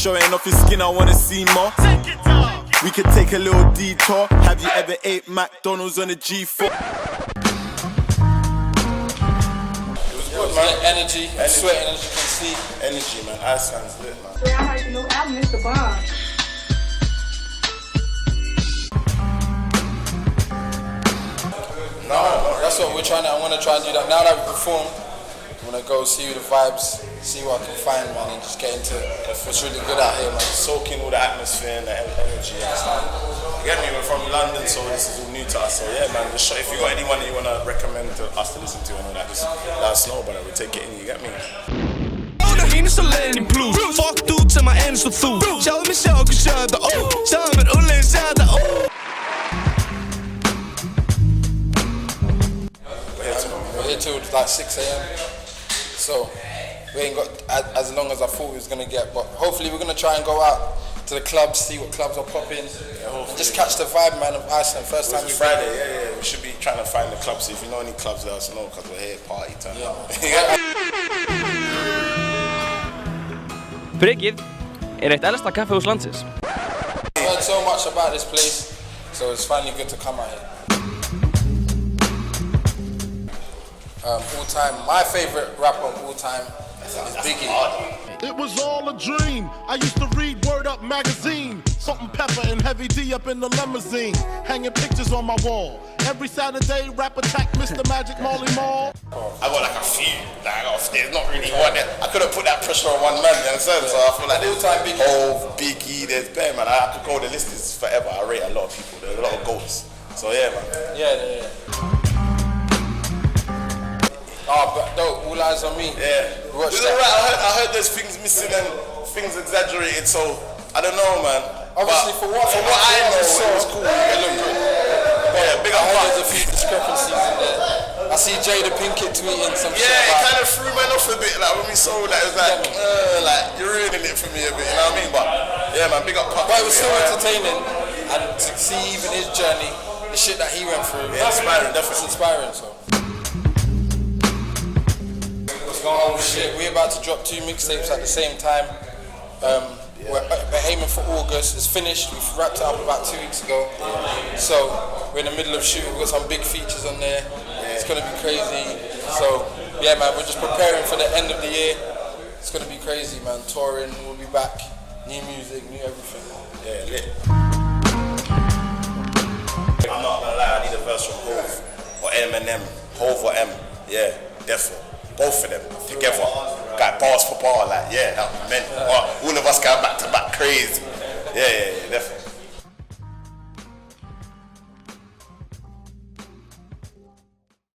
showing off his skin, I wanna see more. We could take a little detour. Have you ever ate McDonald's on a G4? It was good, man. Energy, sweating as you can see. Energy, man. Iceland's lit, man. So I heard the new album is the bomb. No, that's what we're trying to. I want to try and do that. Now that we perform, I want to go see the vibes, see what I can find, man, and just get into what's really good out here, man. Soaking all the atmosphere and the energy and stuff. You get me? We're from London, so this is all new to us. So yeah, man, just if you got anyone that you want to recommend to us to listen to and all that, just let us know, but we take it in, you get me? Hendes så længe plus Fuck du til mig en så fuld Sjov mig sjov kan sjov dig Sjov med udlænd sjov dig We're here till like 6 a.m. So we ain't got as long as I thought we was gonna get, but hopefully we're gonna try and go out to the clubs, see what clubs are popping, and just catch the vibe, man, of Iceland. First time Friday, yeah. We should be trying to find the clubs. So if you know any clubs, let us know because we're here party time. Bryggið eitt elsta kaffihús landsins. I've heard so much about this place, so it's finally good to come out here. All time, my favorite rapper of all time is Biggie. It was all a dream. I used to read Word Up magazine. Salt and Pepper and Heavy D up in the limousine. Hanging pictures on my wall. Every Saturday, rap attack Mr. Magic Molly Mall. I got like a few. There's not really one. I couldn't put that pressure on one man, you understand? So I feel like there's all-time Biggie. Oh, Biggie, there's bare, man. I could go, the list is forever. I rate a lot of people. There's a lot of goats. So yeah, man. Yeah. Oh, but no, all eyes on me. Yeah. Watch It's that. alright. I heard there's things missing and things exaggerated, so I don't know, man. Obviously, for what I know, it was cool. It looked good. Yeah, big up. I heard there's a few discrepancies in there. I see Jada Pinkett tweeting some shit Yeah, it about kind of threw man off a bit. Like when we saw that, it was like you're ruining it for me a bit. You know what I mean? But yeah, man, big up. But it was so entertaining, and to see even his journey, the shit that he went through. Yeah, inspiring, definitely. It's inspiring. So. Oh shit, we're about to drop 2 mixtapes at the same time. We're aiming for August. It's finished. We've wrapped it up about 2 weeks ago. So we're in the middle of shooting. We've got some big features on there. It's gonna be crazy. So yeah, man, we're just preparing for the end of the year. It's gonna be crazy, man. Touring, we'll be back. New music, new everything. Yeah, lit. I'm not gonna lie, I need a verse from Hove or Eminem. Hove or M. Yeah, definitely. Both of them together. Got bars for bar, like, yeah, that meant.